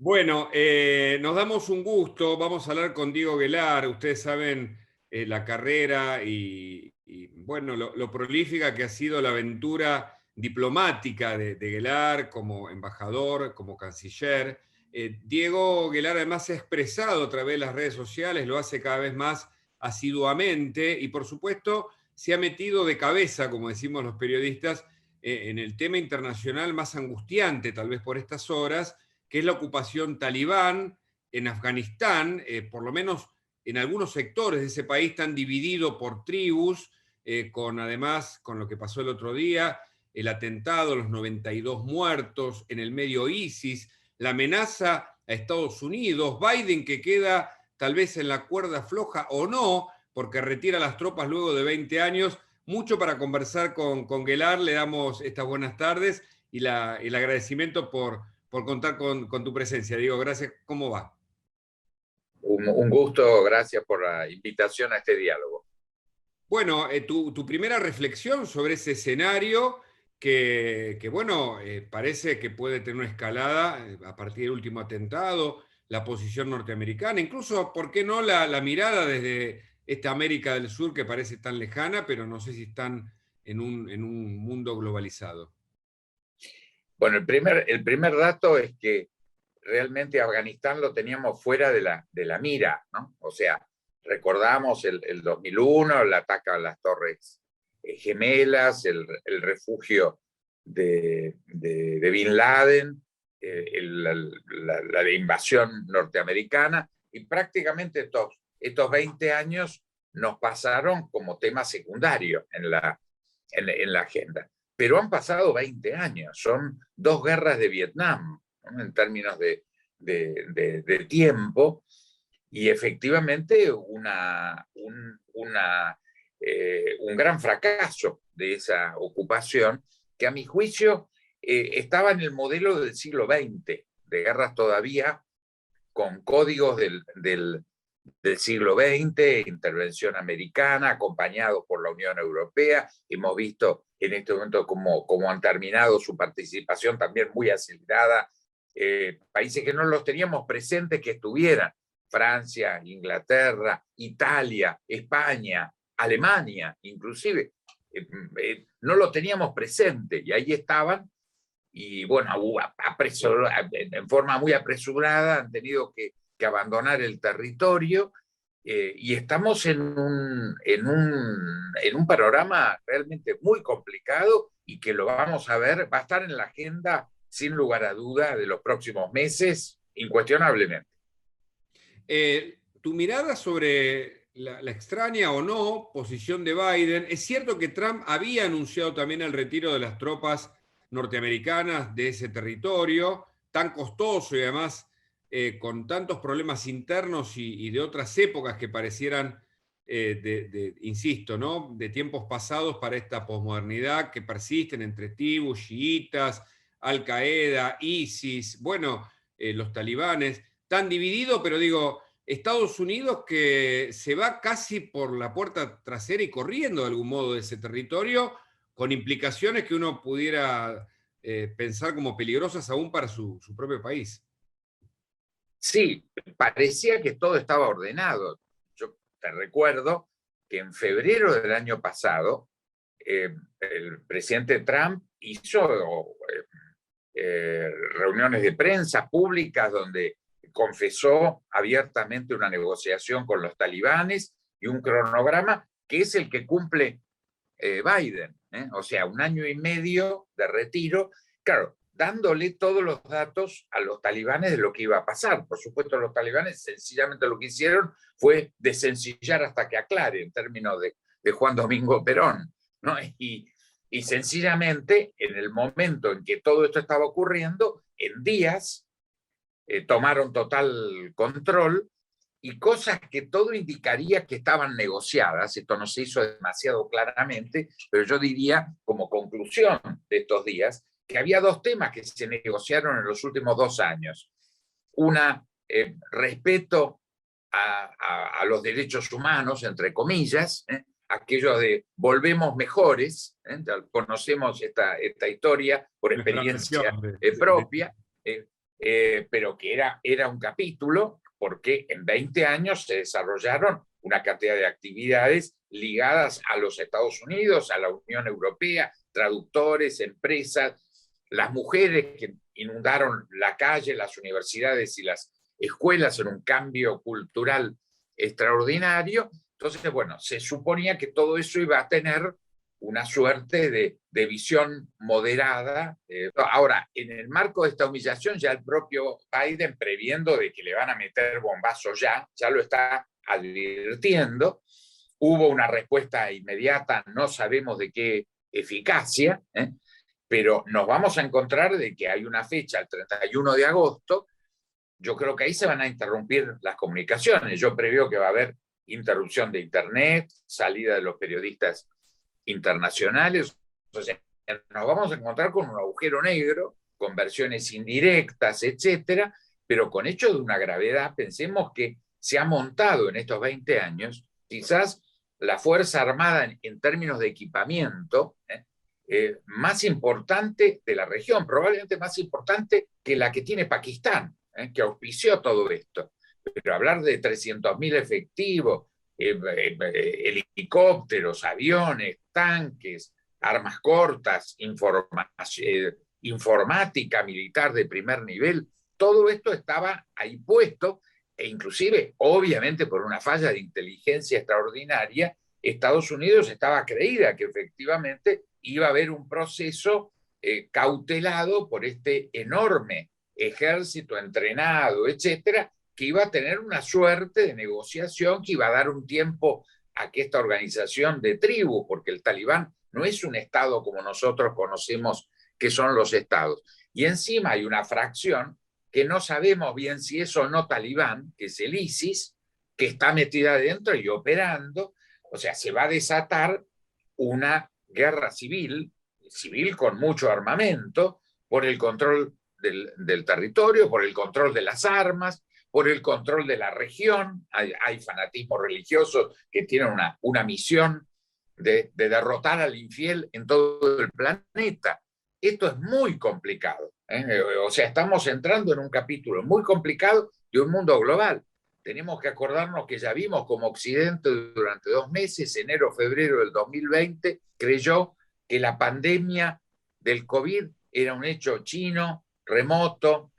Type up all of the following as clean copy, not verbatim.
Bueno, nos damos un gusto, vamos a hablar con Diego Guelar, ustedes saben la carrera bueno, lo prolífica que ha sido la aventura diplomática de Guelar como embajador, como canciller. Diego Guelar además se ha expresado a través de las redes sociales, lo hace cada vez más asiduamente y por supuesto se ha metido de cabeza, como decimos los periodistas, en el tema internacional más angustiante tal vez por estas horas, que es la ocupación talibán en Afganistán, por lo menos en algunos sectores de ese país están divididos por tribus, además con lo que pasó el otro día, el atentado, los 92 muertos, en el medio ISIS, la amenaza a Estados Unidos, Biden que queda tal vez en la cuerda floja o no, porque retira las tropas luego de 20 años. Mucho para conversar con Guelar, le damos estas buenas tardes y el agradecimiento por contar con tu presencia. Diego, gracias. ¿Cómo va? Un gusto, gracias por la invitación a este diálogo. Bueno, tu primera reflexión sobre ese escenario bueno, parece que puede tener una escalada a partir del último atentado, la posición norteamericana, incluso, ¿por qué no la mirada desde esta América del Sur que parece tan lejana, pero no sé si están en un mundo globalizado? Bueno, el primer dato es que realmente Afganistán lo teníamos fuera de la mira, ¿no? O sea, recordamos el 2001, el ataque a las Torres Gemelas, el refugio de Bin Laden, la invasión norteamericana, y prácticamente estos 20 años nos pasaron como tema secundario en la agenda. Pero han pasado 20 años, son 2 guerras de Vietnam, ¿no? En términos de tiempo, y efectivamente un gran fracaso de esa ocupación, que a mi juicio estaba en el modelo del siglo XX, de guerras todavía con códigos del siglo XX, intervención americana, acompañados por la Unión Europea. Hemos visto en este momento cómo han terminado su participación también muy acelerada. Países que no los teníamos presentes que estuvieran: Francia, Inglaterra, Italia, España, Alemania, inclusive. No lo teníamos presente y ahí estaban. Y bueno, en forma muy apresurada han tenido que abandonar el territorio, y estamos en un panorama realmente muy complicado, y que lo vamos a ver, va a estar en la agenda sin lugar a duda de los próximos meses, incuestionablemente. Tu mirada sobre la extraña o no posición de Biden. Es cierto que Trump había anunciado también el retiro de las tropas norteamericanas de ese territorio, tan costoso y además con tantos problemas internos y de otras épocas que parecieran, insisto, ¿no? De tiempos pasados para esta posmodernidad que persisten entre tribus, chiitas, Al Qaeda, ISIS, bueno, los talibanes tan dividido, pero digo, Estados Unidos que se va casi por la puerta trasera y corriendo de algún modo de ese territorio, con implicaciones que uno pudiera pensar como peligrosas aún para su propio país. Sí, parecía que todo estaba ordenado. Yo te recuerdo que en febrero del año pasado, el presidente Trump hizo reuniones de prensa públicas donde confesó abiertamente una negociación con los talibanes y un cronograma que es el que cumple Biden, ¿eh? O sea, 1 año y medio de retiro, claro, dándole todos los datos a los talibanes de lo que iba a pasar. Por supuesto, los talibanes sencillamente lo que hicieron fue desencillar hasta que aclare, en términos de Juan Domingo Perón, ¿no? Y sencillamente, en el momento en que todo esto estaba ocurriendo, en días tomaron total control, y cosas que todo indicaría que estaban negociadas. Esto no se hizo demasiado claramente, pero yo diría, como conclusión de estos días, que había 2 temas que se negociaron en los últimos 2 años. Una, respeto a los derechos humanos, entre comillas, aquello de volvemos mejores, conocemos esta historia por Nuestra experiencia versión propia. pero que era un capítulo, porque en 20 años se desarrollaron una cantidad de actividades ligadas a los Estados Unidos, a la Unión Europea, traductores, empresas, las mujeres que inundaron la calle, las universidades y las escuelas en un cambio cultural extraordinario. Entonces, bueno, se suponía que todo eso iba a tener una suerte de visión moderada. Ahora, en el marco de esta humillación, ya el propio Biden, previendo de que le van a meter bombazos ya lo está advirtiendo. Hubo una respuesta inmediata, no sabemos de qué eficacia, pero nos vamos a encontrar de que hay una fecha, el 31 de agosto. Yo creo que ahí se van a interrumpir las comunicaciones. Yo preveo que va a haber interrupción de Internet, salida de los periodistas internacionales. O sea, nos vamos a encontrar con un agujero negro, con versiones indirectas, etcétera, pero con hechos de una gravedad. Pensemos que se ha montado en estos 20 años quizás la Fuerza Armada en términos de equipamiento más importante de la región, probablemente más importante que la que tiene Pakistán, que auspició todo esto. Pero hablar de 300.000 efectivos, helicópteros, aviones, tanques, armas cortas, informática militar de primer nivel, todo esto estaba ahí puesto, e inclusive, obviamente por una falla de inteligencia extraordinaria, Estados Unidos estaba creída que efectivamente iba a haber un proceso cautelado por este enorme ejército entrenado, etcétera, que iba a tener una suerte de negociación, que iba a dar un tiempo a que esta organización de tribus, porque el Talibán no es un estado como nosotros conocemos que son los estados. Y encima hay una fracción que no sabemos bien si es o no talibán, que es el ISIS, que está metida adentro y operando. O sea, se va a desatar una guerra civil con mucho armamento, por el control del territorio, por el control de las armas, por el control de la región. Hay fanatismos religiosos que tienen una misión de derrotar al infiel en todo el planeta. Esto es muy complicado. O sea, estamos entrando en un capítulo muy complicado de un mundo global. Tenemos que acordarnos que ya vimos como Occidente durante 2 meses, enero, febrero del 2020, creyó que la pandemia del COVID era un hecho chino, remoto,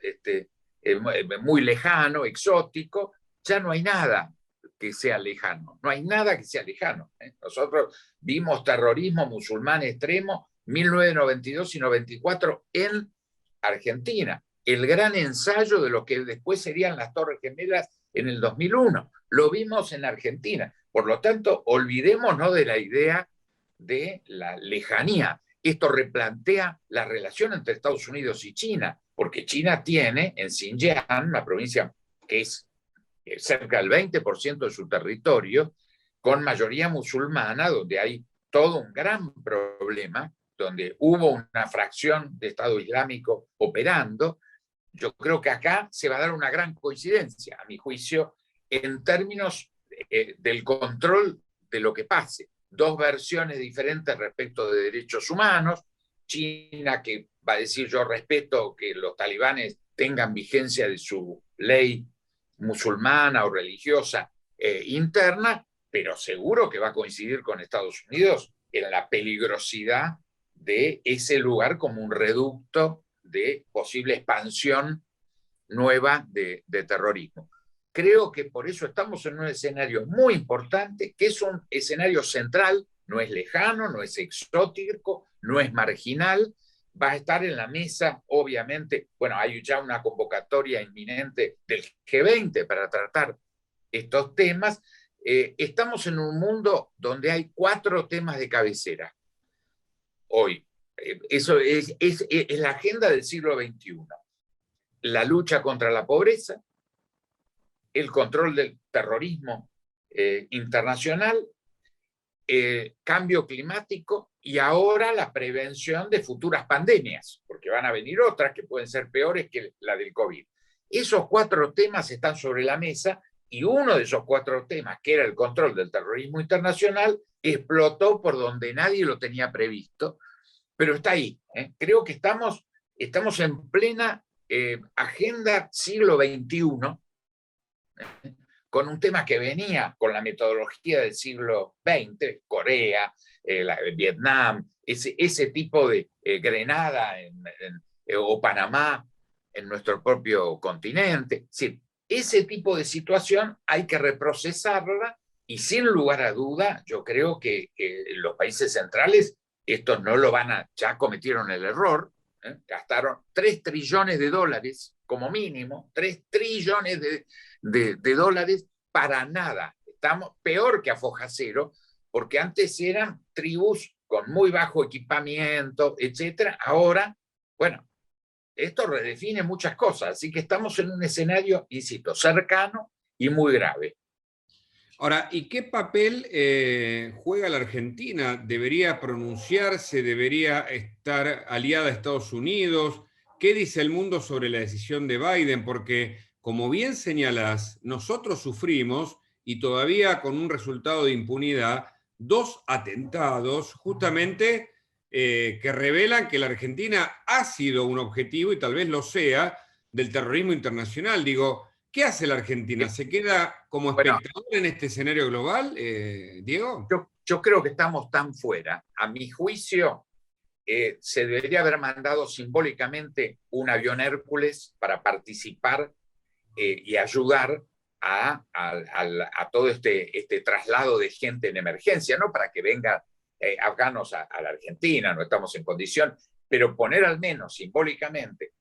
muy lejano, exótico. Ya no hay nada que sea lejano, no hay nada que sea lejano. Nosotros vimos terrorismo musulmán extremo 1992 y 94 en Argentina, el gran ensayo de lo que después serían las Torres Gemelas en el 2001. Lo vimos en Argentina. Por lo tanto, olvidémonos de la idea de la lejanía. Esto replantea la relación entre Estados Unidos y China, porque China tiene en Xinjiang, una provincia que es cerca del 20% de su territorio, con mayoría musulmana, donde hay todo un gran problema, donde hubo una fracción de Estado Islámico operando. Yo creo que acá se va a dar una gran coincidencia, a mi juicio, en términos del control de lo que pase. 2 versiones diferentes respecto de derechos humanos. China, que va a decir: yo respeto que los talibanes tengan vigencia de su ley musulmana o religiosa interna, pero seguro que va a coincidir con Estados Unidos en la peligrosidad de ese lugar como un reducto de posible expansión nueva de terrorismo. Creo que por eso estamos en un escenario muy importante, que es un escenario central, no es lejano, no es exótico, no es marginal. Va a estar en la mesa, obviamente. Bueno, hay ya una convocatoria inminente del G20 para tratar estos temas. Estamos en un mundo donde hay 4 temas de cabecera hoy. Eso es la agenda del siglo XXI. La lucha contra la pobreza, el control del terrorismo internacional, cambio climático y ahora la prevención de futuras pandemias, porque van a venir otras que pueden ser peores que la del COVID. Esos 4 temas están sobre la mesa, y uno de esos 4 temas, que era el control del terrorismo internacional, explotó por donde nadie lo tenía previsto, pero está ahí. Creo que estamos en plena agenda siglo XXI, con un tema que venía con la metodología del siglo XX, Corea, Vietnam, ese tipo de Grenada o Panamá en nuestro propio continente. Sí, ese tipo de situación hay que reprocesarla y sin lugar a duda yo creo que los países centrales estos no lo van a, ya cometieron el error, gastaron 3 trillones de dólares como mínimo, 3 trillones de dólares para nada. Estamos peor que a foja cero, porque antes eran tribus con muy bajo equipamiento, etcétera. Ahora, bueno, esto redefine muchas cosas, así que estamos en un escenario, insisto, cercano y muy grave. Ahora, ¿y qué papel juega la Argentina? ¿Debería pronunciarse? ¿Debería estar aliada a Estados Unidos? ¿Qué dice el mundo sobre la decisión de Biden? Porque, como bien señalás, nosotros sufrimos, y todavía con un resultado de impunidad, 2 atentados justamente que revelan que la Argentina ha sido un objetivo, y tal vez lo sea, del terrorismo internacional. Digo, ¿qué hace la Argentina? ¿Se queda como Bueno, espectador en este escenario global, Diego? yo creo que estamos tan fuera. A mi juicio, se debería haber mandado simbólicamente un avión Hércules para participar y ayudar a todo este traslado de gente en emergencia, no para que vengan afganos a la Argentina, no estamos en condición, pero poner al menos simbólicamente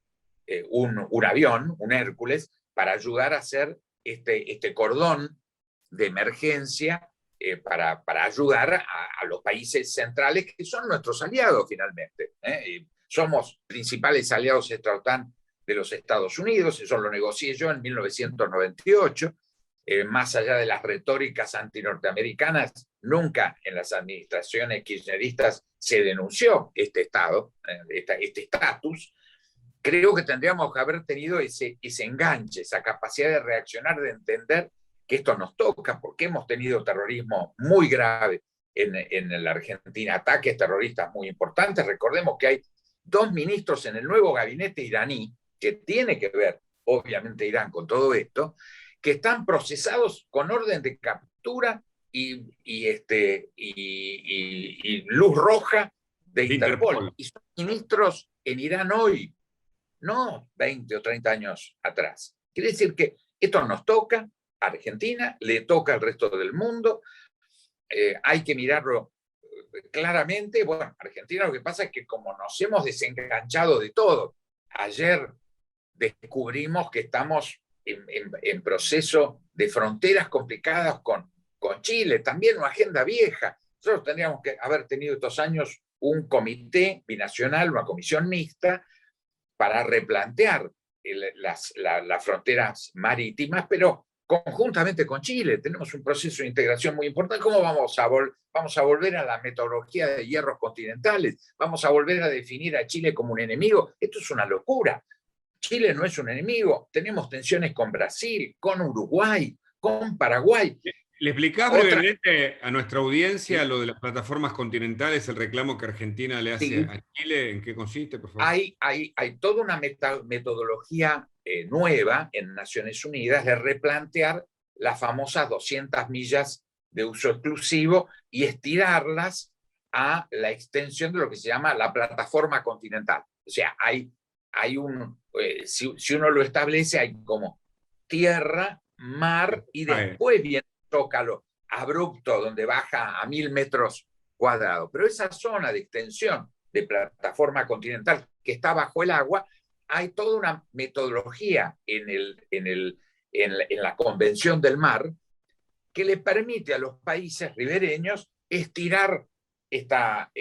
un avión, un Hércules, para ayudar a hacer este cordón de emergencia para ayudar a los países centrales que son nuestros aliados finalmente. Somos principales aliados extra OTAN de los Estados Unidos, eso lo negocié yo en 1998, más allá de las retóricas antinorteamericanas, nunca en las administraciones kirchneristas se denunció este estado, este estatus. Creo que tendríamos que haber tenido ese enganche, esa capacidad de reaccionar, de entender que esto nos toca, porque hemos tenido terrorismo muy grave en la Argentina, ataques terroristas muy importantes. Recordemos que hay 2 ministros en el nuevo gabinete iraní, que tiene que ver, obviamente, Irán con todo esto, que están procesados con orden de captura y luz roja de Interpol. Y son ministros en Irán hoy, no 20 o 30 años atrás. Quiere decir que esto nos toca a Argentina, le toca al resto del mundo, hay que mirarlo claramente. Bueno, Argentina lo que pasa es que como nos hemos desenganchado de todo, ayer descubrimos que estamos en proceso de fronteras complicadas con Chile, también una agenda vieja. Nosotros tendríamos que haber tenido estos años un comité binacional, una comisión mixta, para replantear las fronteras marítimas, pero conjuntamente con Chile. Tenemos un proceso de integración muy importante. ¿Cómo vamos a volver a la metodología de hierros continentales? ¿Vamos a volver a definir a Chile como un enemigo? Esto es una locura. Chile no es un enemigo. Tenemos tensiones con Brasil, con Uruguay, con Paraguay. ¿Le explicás brevemente a nuestra audiencia lo de las plataformas continentales, el reclamo que Argentina le hace a Chile? ¿En qué consiste, por favor? Hay toda una metodología nueva en Naciones Unidas de replantear las famosas 200 millas de uso exclusivo y estirarlas a la extensión de lo que se llama la plataforma continental. O sea, si uno lo establece, hay como tierra, mar y después viene el zócalo abrupto donde baja a 1000 metros cuadrados. Pero esa zona de extensión de plataforma continental que está bajo el agua, hay toda una metodología en la Convención del Mar que le permite a los países ribereños estirar esta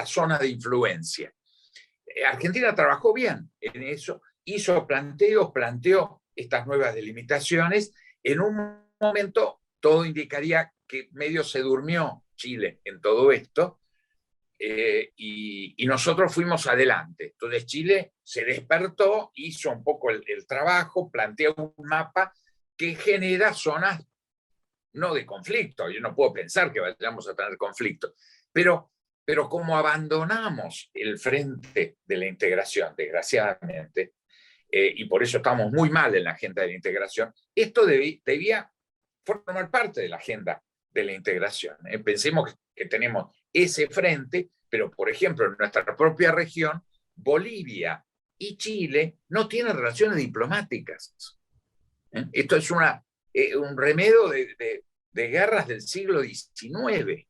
zona de influencia. Argentina trabajó bien en eso, planteó estas nuevas delimitaciones. En un momento todo indicaría que medio se durmió Chile en todo esto, y nosotros fuimos adelante. Entonces Chile se despertó, hizo un poco el trabajo, planteó un mapa que genera zonas no de conflicto. Yo no puedo pensar que vayamos a tener conflicto, pero como abandonamos el frente de la integración, desgraciadamente, y por eso estamos muy mal en la agenda de la integración, esto debía formar parte de la agenda de la integración. Pensemos que tenemos ese frente, pero por ejemplo en nuestra propia región, Bolivia y Chile no tienen relaciones diplomáticas. Esto es un remedio de guerras del siglo XIX.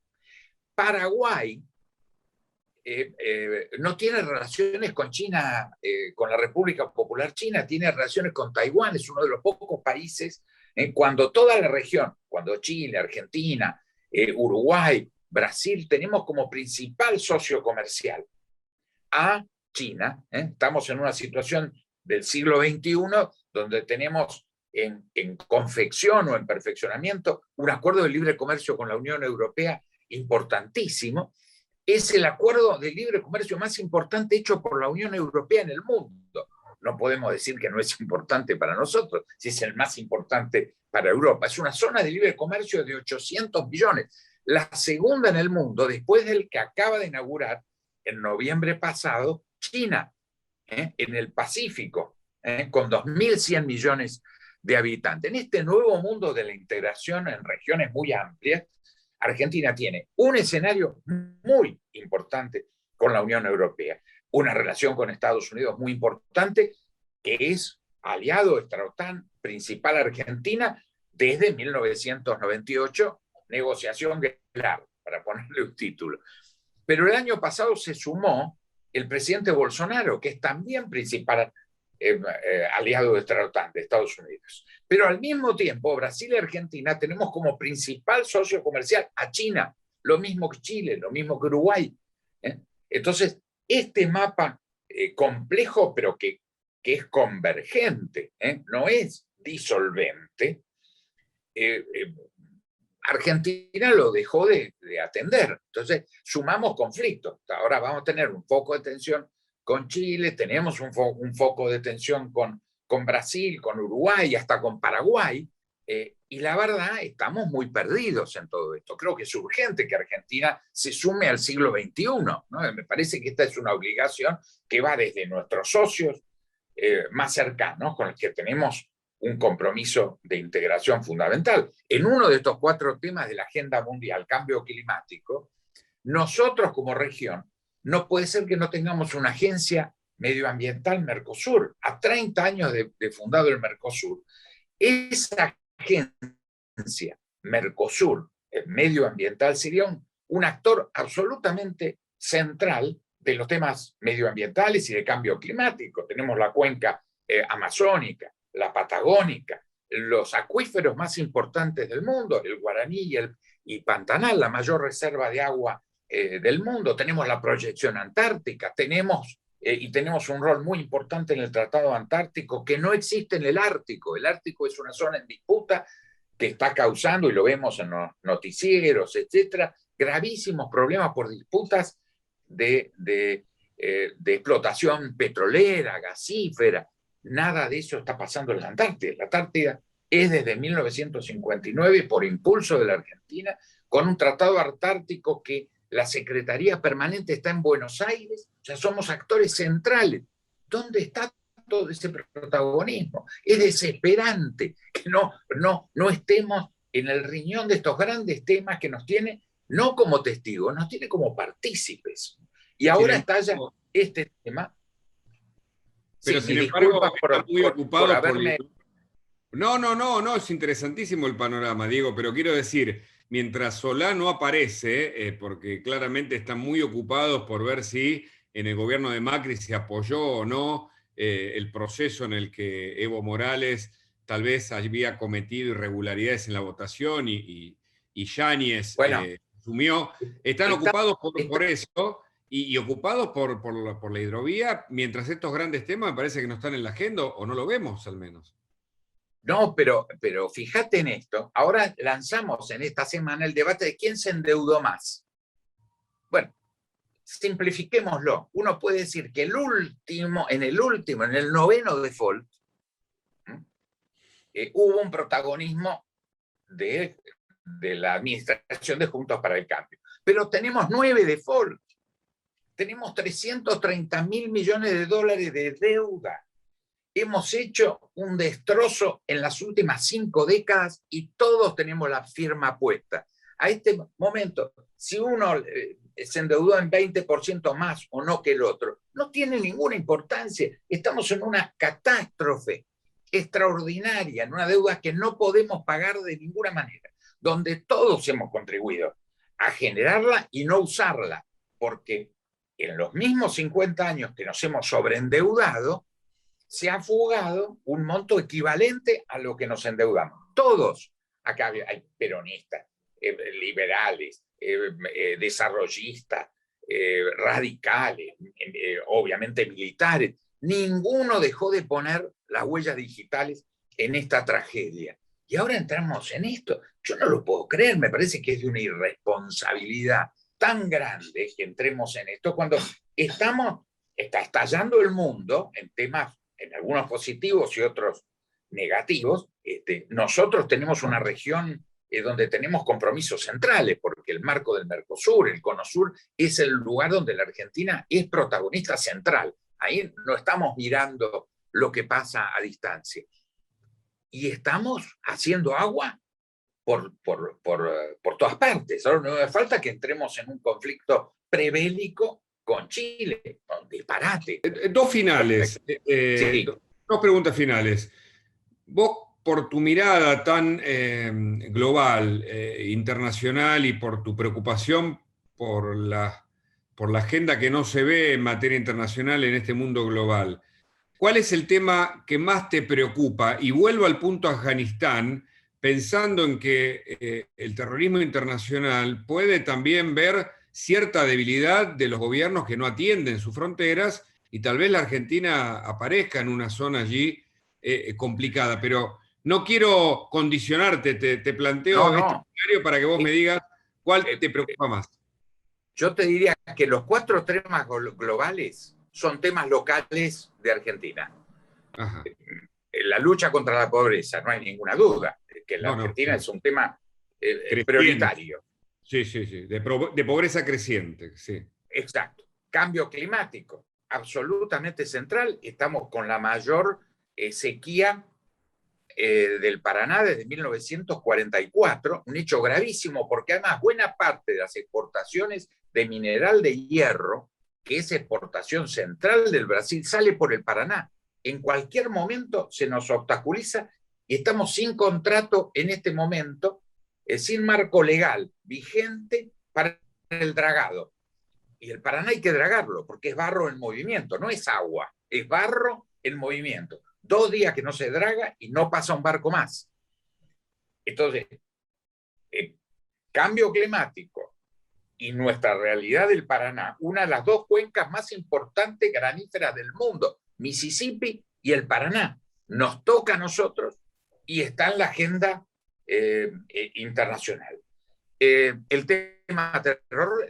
Paraguay no tiene relaciones con China, con la República Popular China, tiene relaciones con Taiwán, es uno de los pocos países, cuando toda la región, cuando Chile, Argentina, Uruguay, Brasil, tenemos como principal socio comercial a China. Estamos en una situación del siglo XXI donde tenemos en confección o en perfeccionamiento un acuerdo de libre comercio con la Unión Europea importantísimo. Es el acuerdo de libre comercio más importante hecho por la Unión Europea en el mundo. No podemos decir que no es importante para nosotros, si es el más importante para Europa. Es una zona de libre comercio de 800 millones, la segunda en el mundo después del que acaba de inaugurar en noviembre pasado China, en el Pacífico, con 2.100 millones de habitantes. En este nuevo mundo de la integración en regiones muy amplias, Argentina tiene un escenario muy importante con la Unión Europea, una relación con Estados Unidos muy importante, que es aliado extra-OTAN principal Argentina desde 1998, negociación Gelar, para ponerle un título. Pero el año pasado se sumó el presidente Bolsonaro, que es también principal aliado de extra-OTAN de Estados Unidos. Pero al mismo tiempo, Brasil y Argentina tenemos como principal socio comercial a China, lo mismo que Chile, lo mismo que Uruguay. Entonces, este mapa complejo, pero que es convergente, no es disolvente, Argentina lo dejó de atender. Entonces, sumamos conflictos. Ahora vamos a tener un foco de tensión con Chile, tenemos un foco de tensión con Brasil, con Uruguay, hasta con Paraguay, y la verdad estamos muy perdidos en todo esto. Creo que es urgente que Argentina se sume al siglo XXI, ¿no? Me parece que esta es una obligación que va desde nuestros socios más cercanos, con los que tenemos un compromiso de integración fundamental. En uno de estos 4 temas de la agenda mundial, cambio climático, nosotros como región, no puede ser que no tengamos una agencia medioambiental Mercosur. A 30 años de fundado el Mercosur, esa agencia Mercosur medioambiental sería un actor absolutamente central de los temas medioambientales y de cambio climático. Tenemos la cuenca amazónica, la patagónica, los acuíferos más importantes del mundo, el Guaraní y Pantanal, la mayor reserva de agua del mundo. Tenemos la proyección antártica, tenemos un rol muy importante en el Tratado Antártico que no existe en el Ártico. El Ártico es una zona en disputa que está causando, y lo vemos en los noticieros, etcétera, gravísimos problemas por disputas de explotación petrolera, gasífera. Nada de eso está pasando en la Antártida. La Antártida es desde 1959, por impulso de la Argentina, con un tratado antártico que la Secretaría Permanente está en Buenos Aires, o sea, somos actores centrales. ¿Dónde está todo ese protagonismo? Es desesperante que no estemos en el riñón de estos grandes temas que nos tiene, no como testigos, nos tiene como partícipes. Y ahora estalla este tema. Pero sí, sin embargo, está muy ocupado por haberme... No, es interesantísimo el panorama, Diego, pero quiero decir, mientras Solá no aparece, porque claramente están muy ocupados por ver si en el gobierno de Macri se apoyó o no el proceso en el que Evo Morales tal vez había cometido irregularidades en la votación y Yáñez asumió. Están ocupados por eso y ocupados por la hidrovía, mientras estos grandes temas me parece que no están en la agenda o no lo vemos al menos. No, pero fíjate en esto. Ahora lanzamos en esta semana el debate de quién se endeudó más. Bueno, simplifiquémoslo. Uno puede decir que en el noveno default, hubo un protagonismo de la administración de Juntos para el Cambio. Pero tenemos 9 default. Tenemos 330.000 millones de dólares de deuda. hemos hecho un destrozo en las últimas 5 décadas y todos tenemos la firma puesta. A este momento, si uno se endeudó en 20% más o no que el otro, no tiene ninguna importancia. Estamos en una catástrofe extraordinaria, en una deuda que no podemos pagar de ninguna manera, donde todos hemos contribuido a generarla y no usarla, porque en los mismos 50 años que nos hemos sobreendeudado, se ha fugado un monto equivalente a lo que nos endeudamos. Todos, acá hay peronistas, liberales, desarrollistas, radicales, obviamente militares. Ninguno dejó de poner las huellas digitales en esta tragedia. Y ahora entramos en esto. Yo no lo puedo creer, me parece que es de una irresponsabilidad tan grande que entremos en esto cuando está estallando el mundo en temas, en algunos positivos y otros negativos. Nosotros tenemos una región donde tenemos compromisos centrales, porque el marco del Mercosur, el Cono Sur, es el lugar donde la Argentina es protagonista central. Ahí no estamos mirando lo que pasa a distancia. Y estamos haciendo agua por todas partes. Ahora no hace falta que entremos en un conflicto prebélico con Chile, un disparate. Dos finales, Sí. dos preguntas finales. Vos, por tu mirada tan global, internacional y por tu preocupación por la agenda que no se ve en materia internacional en este mundo global, ¿cuál es el tema que más te preocupa? Y vuelvo al punto Afganistán, pensando en que el terrorismo internacional puede también ver cierta debilidad de los gobiernos que no atienden sus fronteras y tal vez la Argentina aparezca en una zona allí complicada. Pero no quiero condicionarte, te planteo este escenario para que vos me digas cuál te preocupa más. Yo te diría que los 4 temas globales son temas locales de Argentina. Ajá. La lucha contra la pobreza, no hay ninguna duda, que la Argentina es un tema prioritario. Sí, sí, sí, de pobreza creciente, sí. Exacto. Cambio climático, absolutamente central. Estamos con la mayor sequía del Paraná desde 1944, un hecho gravísimo porque además buena parte de las exportaciones de mineral de hierro, que es exportación central del Brasil, sale por el Paraná. En cualquier momento se nos obstaculiza y estamos sin contrato en este momento, sin marco legal vigente para el dragado. Y el Paraná hay que dragarlo porque es barro en movimiento, no es agua, es barro en movimiento. 2 días que no se draga y no pasa un barco más. Entonces, cambio climático y nuestra realidad del Paraná, una de las 2 cuencas más importantes graníferas del mundo, Mississippi y el Paraná, nos toca a nosotros y está en la agenda internacional. El tema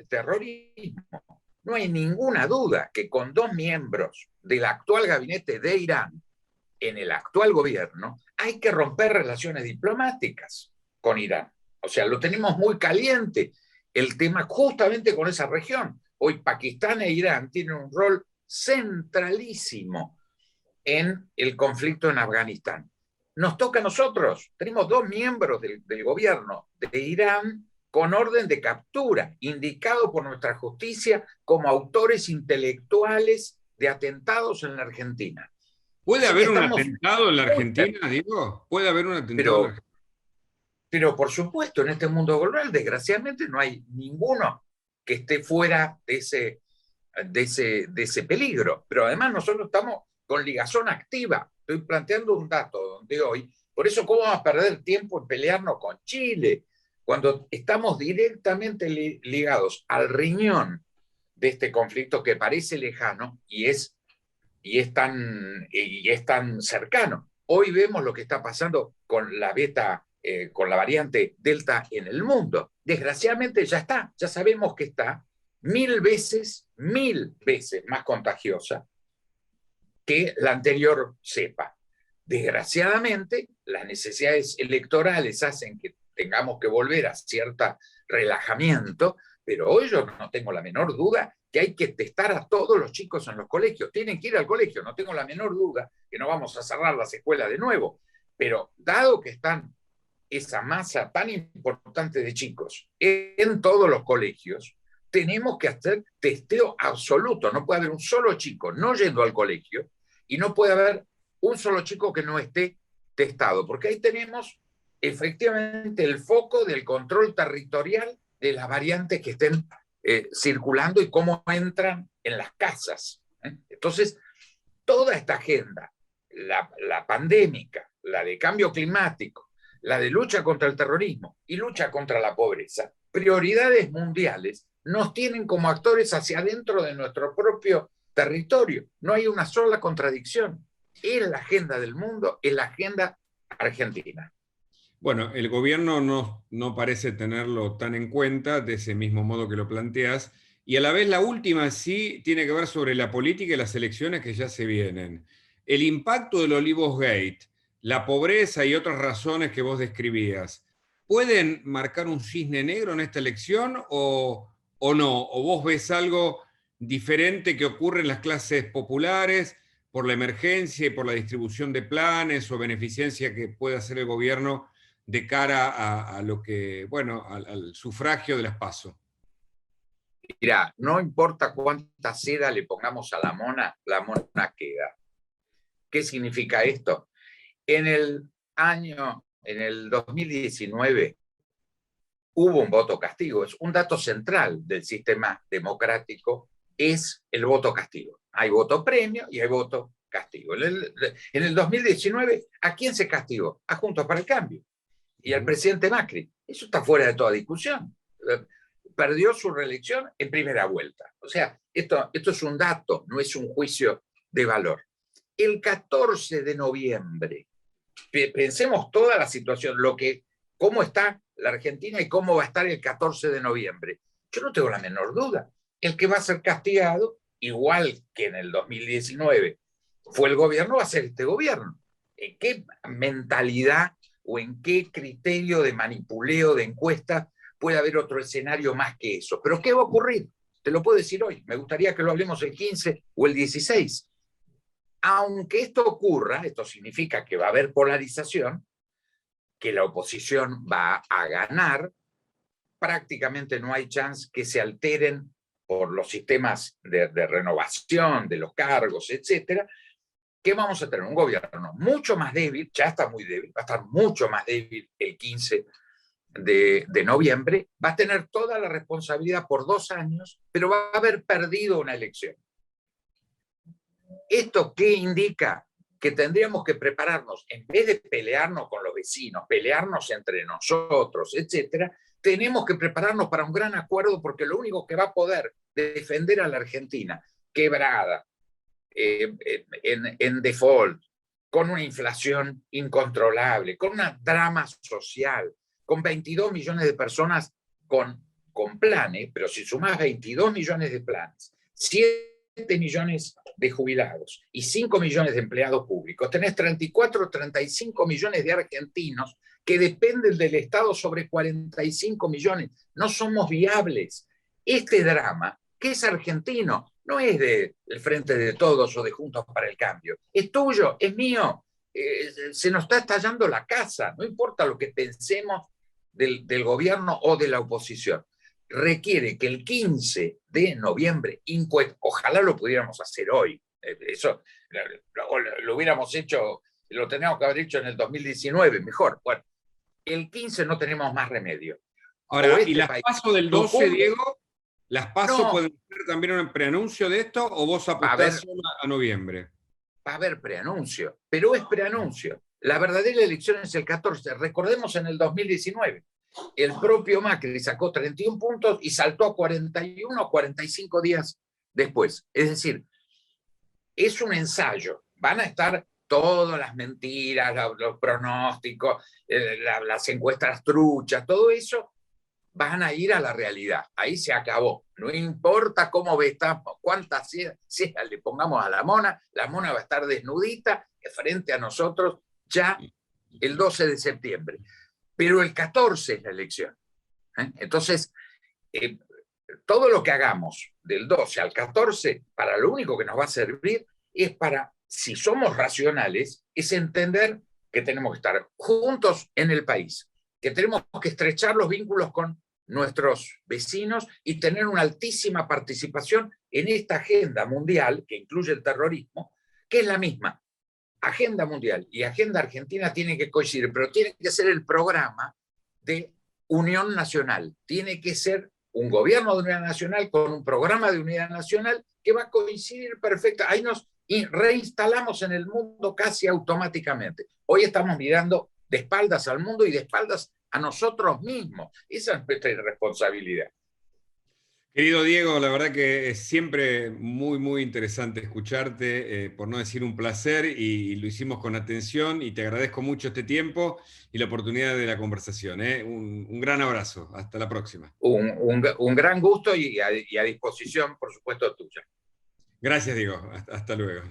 terrorismo, no hay ninguna duda que con 2 miembros del actual gabinete de Irán en el actual gobierno, hay que romper relaciones diplomáticas con Irán. O sea, lo tenemos muy caliente el tema justamente con esa región. Hoy Pakistán e Irán tienen un rol centralísimo en el conflicto en Afganistán. Nos toca a nosotros. Tenemos 2 miembros del gobierno de Irán con orden de captura, indicados por nuestra justicia como autores intelectuales de atentados en la Argentina. ¿Puede haber un atentado en la Argentina, Diego? ¿Puede haber un atentado en la Argentina? Pero por supuesto, en este mundo global, desgraciadamente, no hay ninguno que esté fuera de ese peligro. Pero además nosotros estamos con ligazón activa. Estoy planteando un dato donde hoy, por eso, ¿cómo vamos a perder tiempo en pelearnos con Chile? Cuando estamos directamente ligados al riñón de este conflicto que parece lejano y es tan cercano. Hoy vemos lo que está pasando con la con la variante Delta en el mundo. Desgraciadamente ya sabemos que está 1000 veces más contagiosa que la anterior cepa. Desgraciadamente, las necesidades electorales hacen que tengamos que volver a cierto relajamiento, pero hoy yo no tengo la menor duda que hay que testar a todos los chicos en los colegios. Tienen que ir al colegio, no tengo la menor duda que no vamos a cerrar las escuelas de nuevo. Pero dado que están esa masa tan importante de chicos en todos los colegios, tenemos que hacer testeo absoluto. No puede haber un solo chico no yendo al colegio y no puede haber un solo chico que no esté testado, porque ahí tenemos efectivamente el foco del control territorial de las variantes que estén circulando y cómo entran en las casas. Entonces, toda esta agenda, la pandémica, la de cambio climático, la de lucha contra el terrorismo y lucha contra la pobreza, prioridades mundiales, nos tienen como actores hacia adentro de nuestro propio territorio. No hay una sola contradicción. Es la agenda del mundo, es la agenda argentina. Bueno, el gobierno no parece tenerlo tan en cuenta, de ese mismo modo que lo planteas, y a la vez la última sí tiene que ver sobre la política y las elecciones que ya se vienen. El impacto del Olivos Gate, la pobreza y otras razones que vos describías, ¿pueden marcar un cisne negro en esta elección o no? ¿O vos ves algo diferente que ocurre en las clases populares por la emergencia y por la distribución de planes o beneficencia que puede hacer el gobierno de cara a lo que, bueno, al sufragio de las PASO? Mira, no importa cuánta seda le pongamos a la mona queda. ¿Qué significa esto? En el 2019, hubo un voto castigo. Es un dato central del sistema democrático, es el voto castigo. Hay voto premio y hay voto castigo. En el 2019, ¿a quién se castigó? A Juntos para el Cambio y al presidente Macri. Eso está fuera de toda discusión. Perdió su reelección en primera vuelta. O sea, esto es un dato, no es un juicio de valor. El 14 de noviembre, pensemos toda la situación, cómo está la Argentina y cómo va a estar el 14 de noviembre. Yo no tengo la menor duda. El que va a ser castigado, igual que en el 2019 fue el gobierno, va a ser este gobierno. ¿En qué mentalidad o en qué criterio de manipuleo de encuestas puede haber otro escenario más que eso? ¿Pero qué va a ocurrir? Te lo puedo decir hoy. Me gustaría que lo hablemos el 15 o el 16. Aunque esto ocurra, esto significa que va a haber polarización, que la oposición va a ganar, prácticamente no hay chance que se alteren por los sistemas de renovación de los cargos, etcétera, que vamos a tener un gobierno mucho más débil, ya está muy débil, va a estar mucho más débil el 15 de noviembre, va a tener toda la responsabilidad por 2 años, pero va a haber perdido una elección. ¿Esto qué indica? Que tendríamos que prepararnos, en vez de pelearnos con los vecinos, pelearnos entre nosotros, etcétera, tenemos que prepararnos para un gran acuerdo, porque lo único que va a poder defender a la Argentina quebrada, en default, con una inflación incontrolable, con un drama social, con 22 millones de personas con planes, pero si sumás 22 millones de planes, 7 millones de jubilados y 5 millones de empleados públicos, tenés 34, 35 millones de argentinos que dependen del Estado sobre 45 millones. No somos viables. Este drama, que es argentino, no es del Frente de Todos o de Juntos para el Cambio. Es tuyo, es mío. Se nos está estallando la casa. No importa lo que pensemos del gobierno o de la oposición. Requiere que el 15 de noviembre, ojalá lo pudiéramos hacer hoy. Eso lo hubiéramos hecho, lo teníamos que haber hecho en el 2019, mejor. Bueno, el 15 no tenemos más remedio. Ahora, ¿y las PASO del 12, Diego? ¿Las PASO pueden ser también un preanuncio de esto o vos apostás solo a noviembre? Va a haber preanuncio, pero es preanuncio. La verdadera elección es el 14. Recordemos en el 2019, el propio Macri sacó 31 puntos y saltó a 41 o 45 días después. Es decir, es un ensayo. Van a estar todas las mentiras, los pronósticos, las encuestas truchas, todo eso van a ir a la realidad. Ahí se acabó. No importa cómo vestamos, cuántas cejas le pongamos a la mona va a estar desnudita frente a nosotros ya el 12 de septiembre. Pero el 14 es la elección. Entonces, todo lo que hagamos del 12 al 14, para lo único que nos va a servir es para, si somos racionales, es entender que tenemos que estar juntos en el país, que tenemos que estrechar los vínculos con nuestros vecinos y tener una altísima participación en esta agenda mundial que incluye el terrorismo, que es la misma. Agenda mundial y agenda argentina tienen que coincidir, pero tiene que ser el programa de unión nacional. Tiene que ser un gobierno de unidad nacional con un programa de unidad nacional que va a coincidir perfecto. Ahí nos reinstalamos en el mundo casi automáticamente. Hoy estamos mirando de espaldas al mundo y de espaldas a nosotros mismos. Esa es nuestra responsabilidad. Querido Diego, la verdad que es siempre muy, muy interesante escucharte, por no decir un placer, y lo hicimos con atención y te agradezco mucho este tiempo y la oportunidad de la conversación. Un gran abrazo, hasta la próxima. Un gran gusto y a disposición, por supuesto, tuya. Gracias, Diego, hasta luego.